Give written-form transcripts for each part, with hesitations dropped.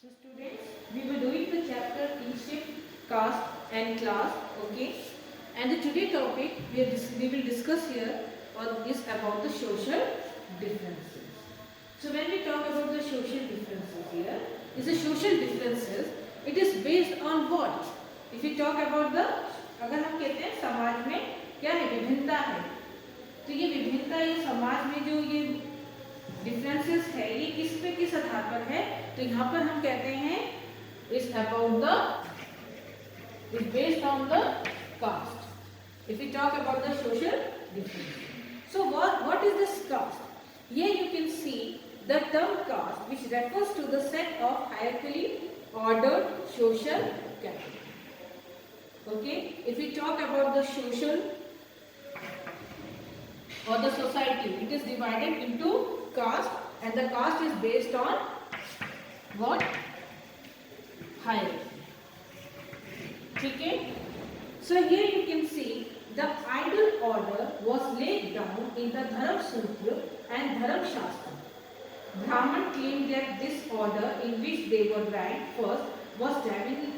So students, we were doing the chapter kinship, caste and class, okay? And the today topic we will discuss here is about the social differences. So when we talk about the social differences here, is the social differences, it is based on what? If we talk about the, अगर हम कहते हैं समाज में क्या है, विभिन्नता है, तो ये विभिन्नता ये समाज में जो ये डिफरेंसेस है ये किस पे किस आधार पर है, तो यहाँ पर हम कहते हैं is about the is based on the caste. If you talk about the social difference, so what is this caste? Here you can see the term caste, which refers to the set of hierarchically ordered social categories. Okay, if we talk about the social or the society, it is divided into caste, and the caste is based on what? Hierarchy. Okay, so here you can see the ideal order was laid down in the Dharam Sutra and Dharam Shastra. Brahman claimed that this order in which they were ranked first was divinely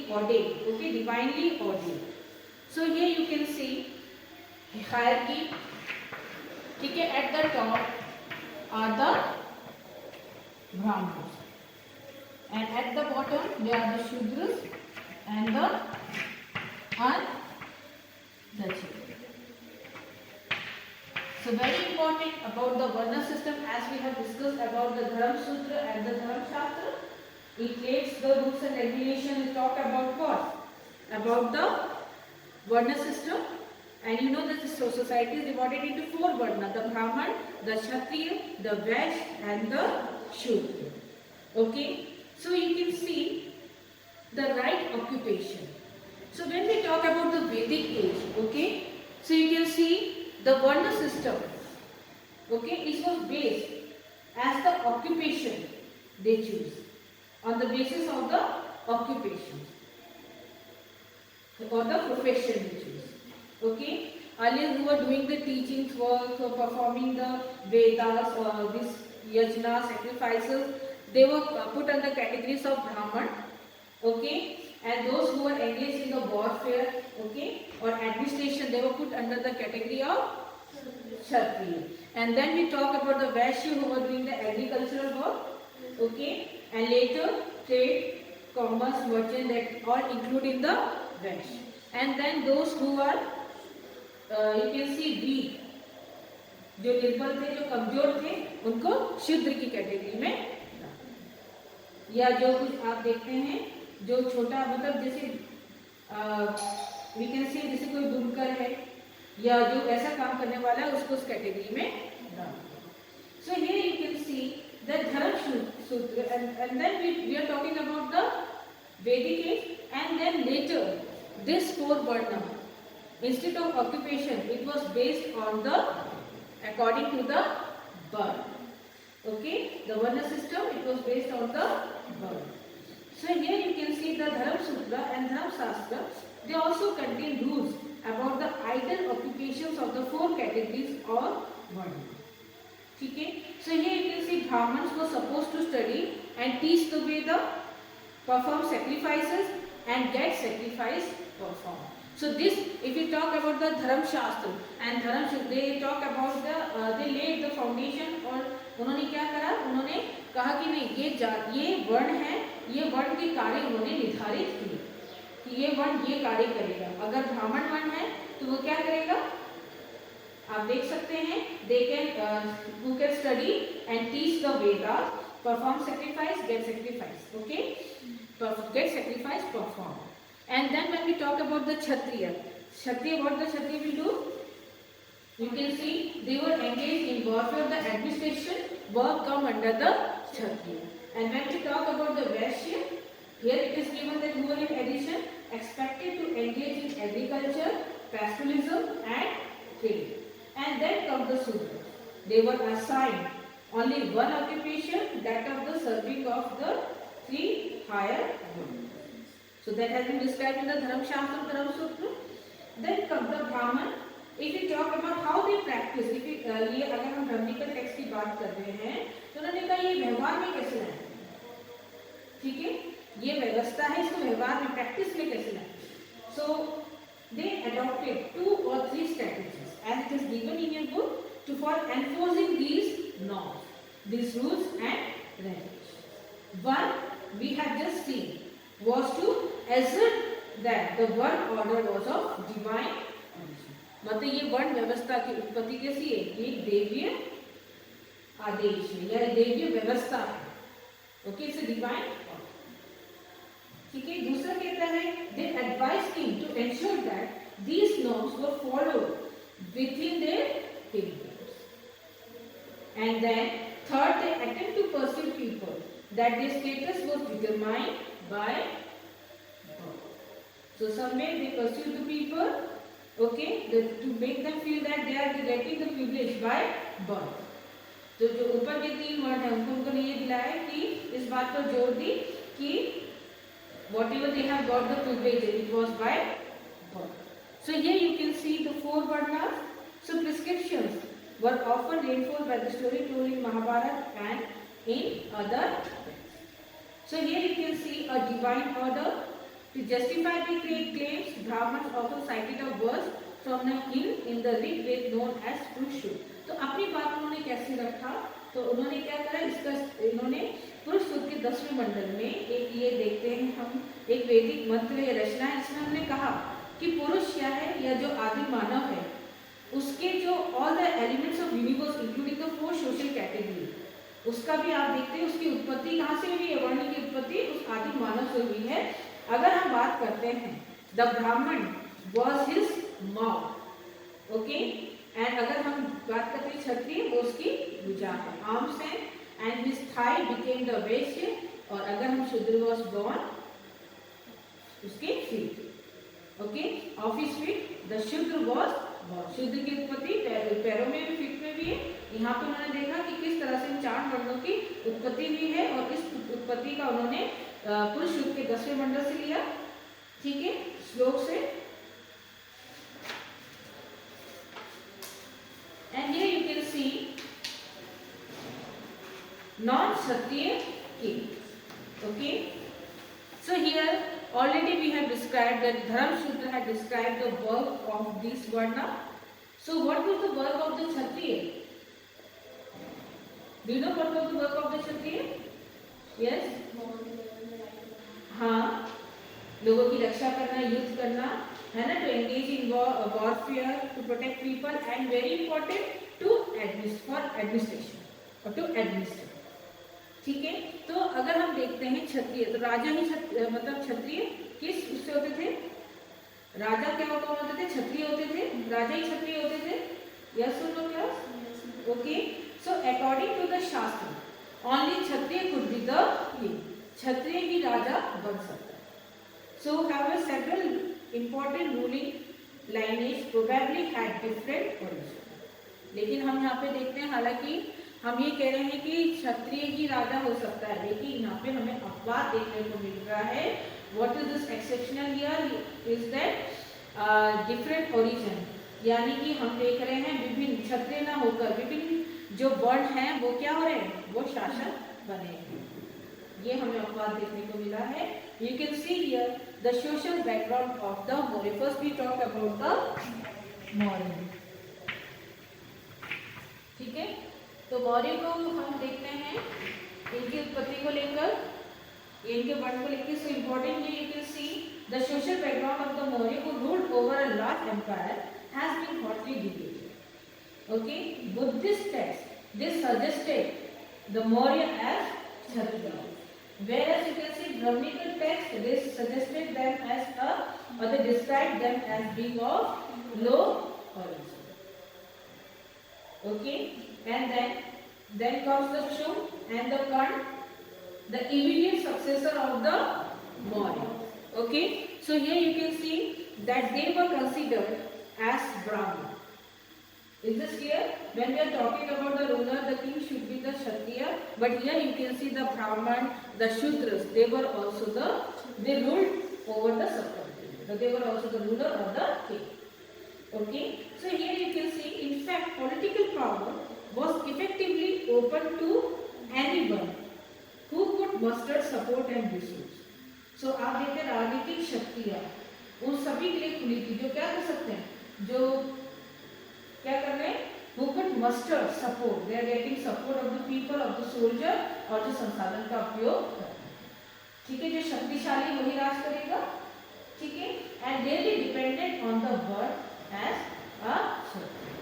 ordained. Okay, divinely ordained. So here you can see hierarchy. Okay, at the top are the Brahmins, and at the bottom they are the Shudras and the children. So very important about the Varna system, as we have discussed about the Dharam Sutra and the Dharam Shastra. It lays the rules and regulations. We talk about what? About the Varna system. And you know that the society is divided into 4 Varna: the Brahman, the Kshatriya, the Vaishya and the Shudra. Okay, so you can see the right occupation. So when we talk about the Vedic age, okay, so you can see the Varna system, okay, it was based as the occupation they choose, on the basis of the occupation or the profession they choose. Okay, earlier who were doing the teachings work or performing the Vedas or this yajna sacrifices, they were put under categories of Brahman. Okay, and those who were engaged in the warfare, okay, or administration, they were put under the category of Kshatriya. And then we talk about the Vaishya who were doing the agricultural work, okay, and later trade, commerce, merchant, that all include in the Vaishya. And then those who are you can see weak, जो निर्बल थे, जो कमजोर थे, उनको शूद्र की category में, या जो कुछ आप देखते हैं जो छोटा मतलब जैसे वी कैन सी जैसे कोई बुनकर है या जो ऐसा काम करने वाला है उसको उस कैटेगरी में डाल. So here you can see the dharma sutra and then we are talking about the Vedic age and then later this 4 Varna, instead of occupation, it was based on the according to the birth. Okay, the Varna system, it was based on the birth. So here you can see the Dharam Sutra and Dharam Shastra, they also contain rules about the ideal occupations of the 4 categories or Varna. Okay, so here you can see Brahmins were supposed to study and teach the Veda, perform sacrifices and get sacrifice performed. So this, if we talk about the Dharam Shastra and Dharam Shastra, they talk about the they laid the foundation, और उन्होंने क्या करा, उन्होंने कहा कि नहीं ये वर्ण है, ये वर्ण के कार्य उन्होंने निर्धारित किए कि ये वर्ण ये कार्य करेगा. अगर ब्राह्मण वर्ण है तो वो क्या करेगा, आप देख सकते हैं, they can who can study and teach the Vedas, perform sacrifice, get sacrifice. Okay, get sacrifice performed. And then when we talk about the Kshatriya, what the Kshatriya will do? You can see they were engaged in warfare. The administration work come under the Kshatriya. And when we talk about the Vaishya, here it is given that who were in addition expected to engage in agriculture, pastoralism and trade. And then come the Sudra. They were assigned only one occupation, that of the serving of the 3 higher Varnas. So that has been described in the Dharam Shastra and Dharam Sutra. Then comes the Brahman. If we talk about how they practice, if we ये अगर हम Brahminical text की बात कर रहे हैं तो उन्होंने कहा ये व्यवहार में कैसे लाए. ये व्यवस्था है, इसको व्यवहार में प्रैक्टिस में कैसे लाएं. So they adopted 2 or 3 strategies as it is given in your book to for enforcing these norms, these rules and regulations. One we have just seen was to assert that the world order was of divine origin. मतलब ये वर्ण व्यवस्था की उत्पत्ति कैसी है, ये देवीय आदेश है या देवीय व्यवस्था है. Okay, it's divine. ठीक है. दूसरा कहता है they advise king to ensure that these norms were followed within their kingdoms. And then third they attempt to pursue people that their status was determined by God. So somewhere they pursue the people, okay, to make them feel that they are getting the privilege by birth. तो जो ऊपर के 3 word है उनको ये दिलाया कि इस बात पर जोर दी कि whatever they have got the privilege, it was by birth. So here you can see the 4 varnas. So prescriptions were often reinforced by the story told in Mahabharata and in other texts. So here you can see a divine order. To justify the claims, Brahmins often cited a verse from the hymn in the Rig Veda known as Purushu. तो अपनी बात उन्होंने कैसे रखा, तो उन्होंने क्या करा, इसका इन्होंने पुरुष सूक्त के 10वें मंडल में एक ये देखते हैं हम, एक वैदिक मंत्र या रचना है जिसमें हमने कहा कि पुरुष क्या है या जो आदि मानव है उसके जो all the elements of universe including the 4 social category, उसका भी आप देखते हैं उसकी उत्पत्ति कहाँ से हुई है, वर्ण की उत्पत्ति उस आदि मानव से हुई है. अगर हम बात करते हैं द ब्राह्मण was his mouth, okay, and अगर हम बात करते हैं क्षत्रिय वो उसकी भुजा है, आर्म्स हैं, and his thigh became the Vaishya, और अगर हम शूद्र वॉज बॉर्न उसके feet, okay, of his feet the Shudra was born. Shudra की उत्पत्ति पैरों में भी, फीट में भी है. यहाँ पे उन्होंने देखा कि किस तरह से इन 4 वर्णों की उत्पत्ति हुई है और इस उत्पत्ति का उन्होंने पुरुष सूक्त के 10वें मंडल से लिया. ठीक है, श्लोक से. And here you can C non Kshatriya king. Okay, so here already we have described that Dharam Sutra had described the work of these varna. So what was the work of the Kshatriya? Do you know what was the work of the Kshatriya? Yes? हाँ, लोगों की रक्षा करना, युद्ध करना, है ना, to engage in warfare, to protect people, and very important to administration or to administer. ठीक है. तो अगर हम देखते हैं क्षत्रिय, तो राजा ही मतलब क्षत्रिय किस उससे होते थे, राजा क्या होते थे, क्षत्रिय होते थे, राजा ही क्षत्रिय होते थे. यस और no class? Okay, so according to the shastra only Kshatriya could be the king. Kshatriya ही राजा बन सकता है. So have several important ruling lineage probably had different origin. लेकिन हम यहाँ पे देखते हैं, हालांकि हम ये कह रहे हैं कि क्षत्रिय ही राजा हो सकता है, लेकिन यहाँ पे हमें अपवाद देखने को मिल रहा है. What is this exceptional here is that different origin, यानी कि हम देख रहे हैं विभिन्न क्षत्रिय ना होकर विभिन्न जो वर्ण हैं वो क्या हो रहे हैं, वो शासक बने हैं. ये हमें अपवाद देखने को मिला है. You can see here the social background of the Maurya. First we talk about the Maurya. ठीक है, तो मौर्य को हम देखते हैं इनकी उत्पत्ति को लेकर, इनके वर्ण को लेकर. सो इम्पोर्टेंट है, you can see the social background of the Maurya who ruled over a large empire has been hotly debated. Okay, Buddhist texts they suggested the Maurya as Kshatriya, whereas you can see Brahminical texts they suggested them as or they described them as being of low origin. Okay, and then comes the Shung and the Kand, the immediate successor of the Maurya. Okay, so here you can see that they were considered as Brahmin. Is this clear? When we are talking about the ruler, the king should be the Kshatriya, but here you can see the Brahman, the Shudras, they were also they ruled over the subcontinent. They were also the ruler of the king. Okay, so here you can see, in fact, political power was effectively open to anyone who could muster support and resources. सो आप देखते हैं राजनीतिक शक्तियाँ उन सभी के लिए खुली थी जो क्या कर सकते हैं, जो क्या कर रहे हैं, who could muster support, they are getting support of the people, of the soldier, और जो संसाधन का उपयोग कर रहे हैं। ठीक है, जो शक्तिशाली वही राज करेगा। ठीक है, and they be dependent on the birth as a क्षत्रिय,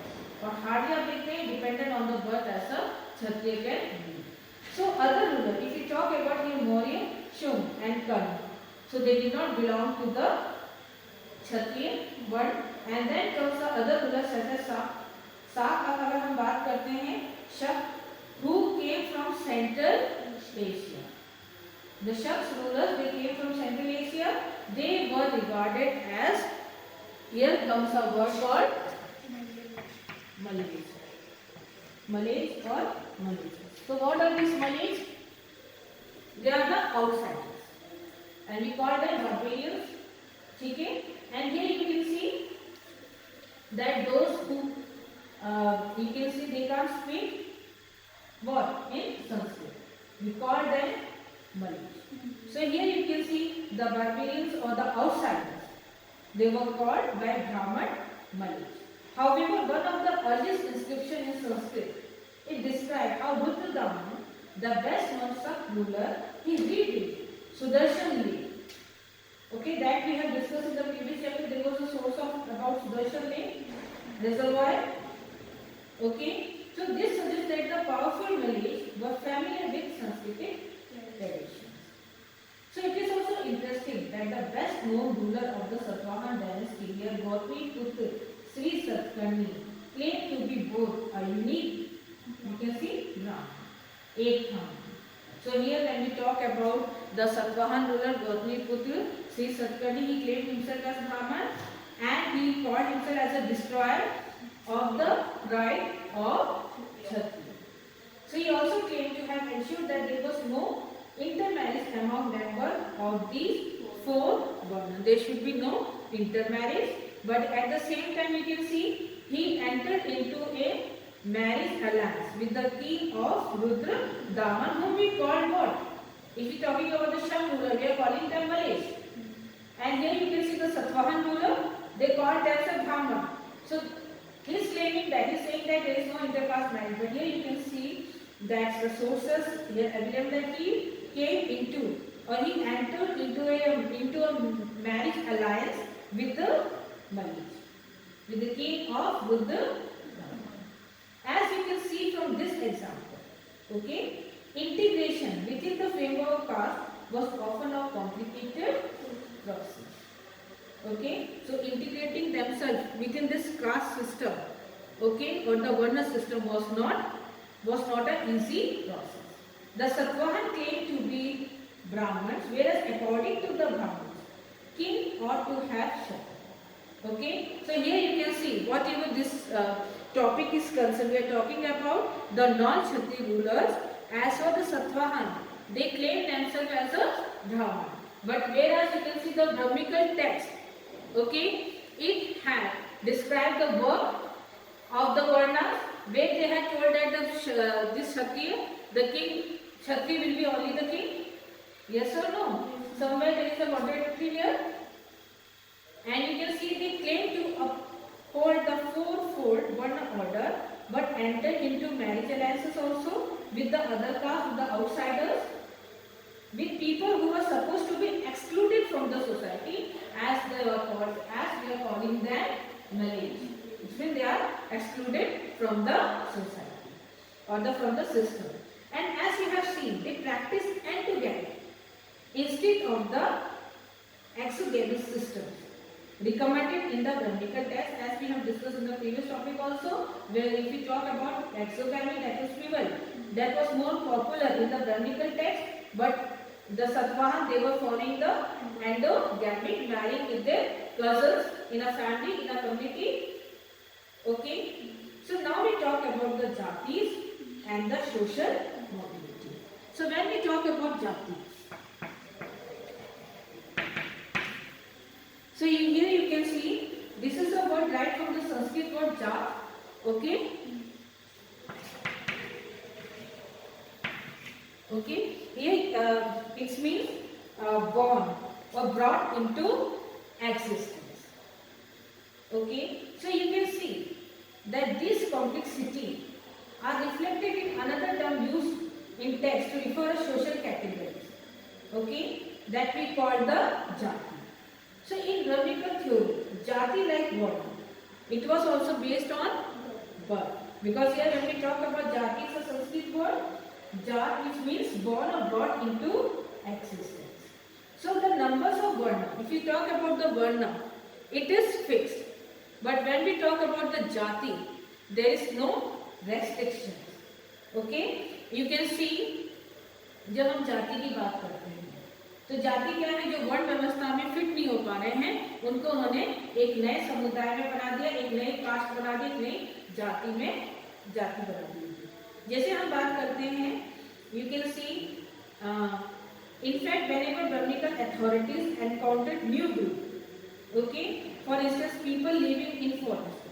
और हार्डली आप देखते हैं dependent on the birth as a Kshatriya can be. So other ruler, if you talk about here Maurya, Shung and Karna, so they did not belong to the क्षत्रिय वर्ण, and then comes the other rulers such as Shak. शाक का अगर हम बात करते हैं, शक who came from Central Asia. The Shaks rulers, they came from Central Asia. They were regarded as, here comes a word called Malays. Malays or Malays. So what are these Malays? They are the outsiders, and we call them barbarians. ठीक है, and here you can see that those who you can see they can't speak what in Sanskrit. We call them Malays. So here you can see the barbarians or the outsiders. They were called by Brahman Malays. However, one of the earliest inscription in Sanskrit, it describes how Rudradaman, the best known Shak ruler, he rebuilt Sudarshan Lake. Okay, that we have discussed in the previous chapter. There was a source of about Sudarshan Lake reservoir. Okay, so this suggests that the powerful Malays were familiar with Sanskritic traditions. So it is also interesting that the best known ruler of the Satavahan dynasty, here Gautamiputra Sri Satkarni, claimed to be both a unique, you can see, Brahman, एक था. So here when we talk about the Satavahan ruler Gautamiputra Sri Satkarni, he claimed himself as Brahman and he called himself as a destroyer of the pride of Kshatriya. So he also claimed to have ensured that there was no intermarriage among members of these four varnas. There should be no intermarriage, but at the same time you can see he entered into a marriage alliance with the king of Rudra Daman, whom we called what? If we are talking about the Shak ruler, we are calling them Malays. And here you can see the Satavahan ruler, they called themselves Brahman. So he is claiming that, he is saying that there is no intercaste marriage, but here you can see that the sources here evident that he came into, or he entered into a marriage alliance with the Malays, with the king of Rudra. As you can see from this example, okay, integration within the framework of caste was often a complicated process. Okay, so integrating themselves within this caste system, okay, or the Varna system was not an easy process. The Satavahan claimed to be Brahmins, whereas according to the Brahmins, king ought to have Kshatriya. Okay, so here you can see whatever this topic is concerned, we are talking about the non-Kshatriya rulers. As for the Satavahan, they claim themselves as a Brahman, but whereas you can see the Brahmical text, okay, it had described the work of the Varnas, where they had told that this Kshatriya, the king, Kshatriya will be only the king. Yes or no? Somewhere there is a contradiction here. And you can see they claim to uphold the fourfold Varna order, but enter into marriage alliances also with the other caste, with the outsiders, with people who are supposed to be excluded from the society, as they are called, as we are calling them Malays. It means they are excluded from the society or from the system. And as you have seen, they practice endogamy instead of the exogamous system recommended in the Brahmical text, as we have discussed in the previous topic also, where if we talk about exogamy, that is rival, that was more popular in the Brahmical text, but the Satavahan, they were following the endogamy, marrying with their cousins in a family, in a community. Okay, so now we talk about the jatis and the social mobility. So when we talk about jati, so here you can see this is a word right from the Sanskrit word jat. Okay, okay, here it means born or brought into existence. Okay, so you can see that this complexity are reflected in another term used in text to refer to social categories. Okay, that we call the jati. So in Brahminical theory, jati like Varna, it was also based on birth. Because here when we talk about jati, it's a Sanskrit word, jat, which means born or brought into existence. So the numbers of Varna, if you talk about the Varna, it is fixed. But when we talk about the jati, there is no restrictions. Okay, you can see जब हम जाति की बात करते हैं तो जाति क्या है, जो वर्ण व्यवस्था में फिट नहीं हो पा रहे हैं उनको उन्होंने एक नए समुदाय में बना दिया, एक नई कास्ट बना दी, एक नई जाति में जाति बना दी। जैसे हम बात करते हैं, you can C in fact whenever Brahminical authorities encountered new group, okay, for instance people living in forests,